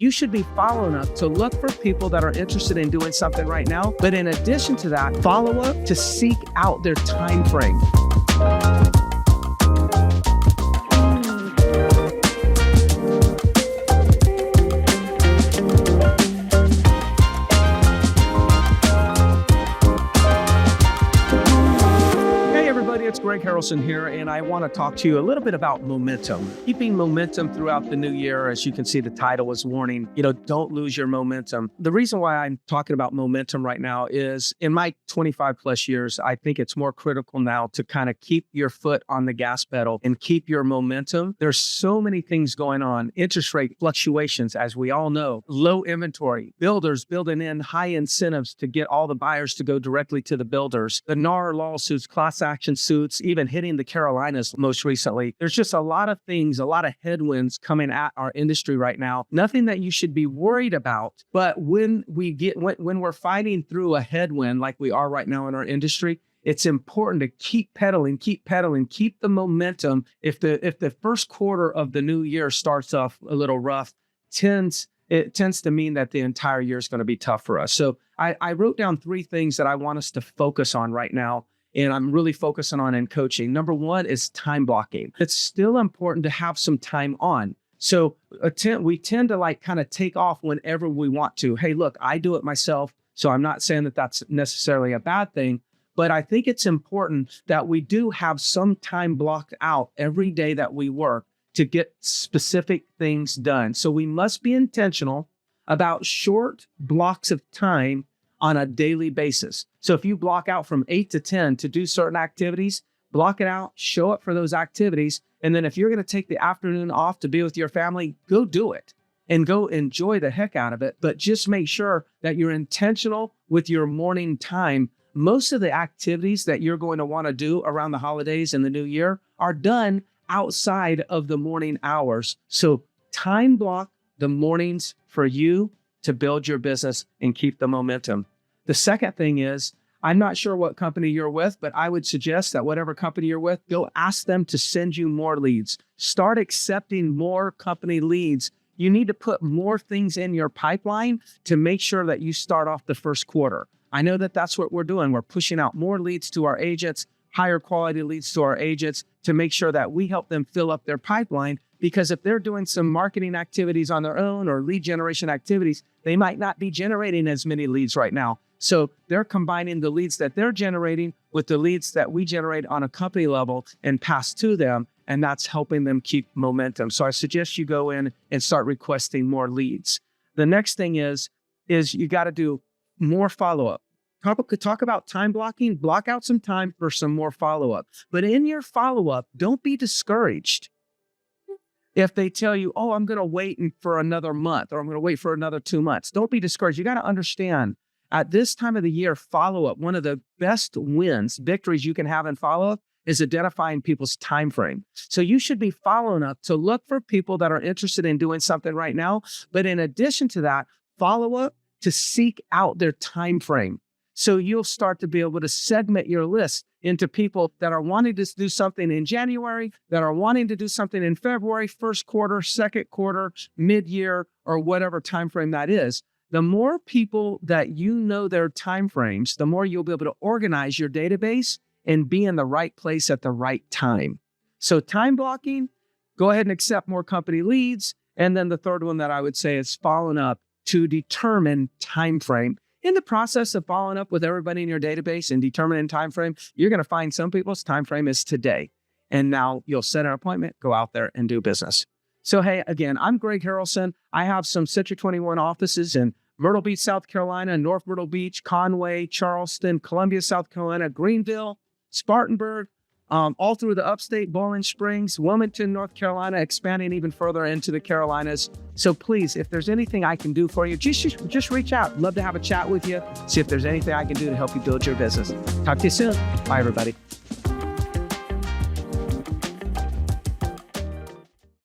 You should be following up to look for people that are interested in doing something right now. But in addition to that, follow up to seek out their time frame. It's Greg Harrelson here, and I want to talk to you a little bit about momentum. Keeping momentum throughout the new year. As you can see, the title is warning, don't lose your momentum. The reason why I'm talking about momentum right now is in my 25 plus years, I think it's more critical now to kind of keep your foot on the gas pedal and keep your momentum. There's so many things going on. Interest rate fluctuations, as we all know, low inventory, builders building in high incentives to get all the buyers to go directly to the builders, the NAR lawsuits, class action suits, even hitting the Carolinas most recently. There's just a lot of things, a lot of headwinds coming at our industry right now. Nothing that you should be worried about. But when we're fighting through a headwind like we are right now in our industry, it's important to keep pedaling, keep the momentum. If the first quarter of the new year starts off a little rough, it tends to mean that the entire year is going to be tough for us. So I wrote down 3 things that I want us to focus on right now. And I'm really focusing on in coaching. Number 1 is time blocking. It's still important to have some time on. So we tend to kind of take off whenever we want to. Hey, look, I do it myself. So I'm not saying that that's necessarily a bad thing, but I think it's important that we do have some time blocked out every day that we work to get specific things done. So we must be intentional about short blocks of time on a daily basis. So if you block out from 8 to 10 to do certain activities, block it out, show up for those activities. And then if you're going to take the afternoon off to be with your family, go do it and go enjoy the heck out of it. But just make sure that you're intentional with your morning time. Most of the activities that you're going to want to do around the holidays and the new year are done outside of the morning hours. So time block the mornings for you to build your business and keep the momentum. The second thing is, I'm not sure what company you're with, but I would suggest that whatever company you're with, go ask them to send you more leads. Start accepting more company leads. You need to put more things in your pipeline to make sure that you start off the first quarter. I know that that's what we're doing. We're pushing out more leads to our agents, higher quality leads to our agents to make sure that we help them fill up their pipeline. Because if they're doing some marketing activities on their own or lead generation activities, they might not be generating as many leads right now. So they're combining the leads that they're generating with the leads that we generate on a company level and pass to them. And that's helping them keep momentum. So I suggest you go in and start requesting more leads. The next thing is you got to do more follow-up. Talk about time blocking, block out some time for some more follow-up. But in your follow-up, don't be discouraged. If they tell you, oh, I'm going to wait for another month or I'm going to wait for another 2 months, don't be discouraged. You got to understand at this time of the year, follow-up, one of the best victories you can have in follow-up is identifying people's time frame. So you should be following up to look for people that are interested in doing something right now. But in addition to that, follow up to seek out their time frame. So you'll start to be able to segment your list into people that are wanting to do something in January, that are wanting to do something in February, first quarter, second quarter, mid-year, or whatever time frame that is. The more people that you know their time frames, the more you'll be able to organize your database and be in the right place at the right time. So time blocking, go ahead and accept more company leads. And then the third one that I would say is following up to determine time frame. In the process of following up with everybody in your database and determining time frame, you're going to find some people's time frame is today. And now you'll set an appointment, go out there and do business. So, hey, again, I'm Greg Harrelson. I have some Citrus 21 offices in Myrtle Beach, South Carolina, North Myrtle Beach, Conway, Charleston, Columbia, South Carolina, Greenville, Spartanburg, all through the upstate, Bowling Springs, Wilmington, North Carolina, expanding even further into the Carolinas. So please, if there's anything I can do for you, just reach out. Love to have a chat with you. See if there's anything I can do to help you build your business. Talk to you soon. Bye, everybody.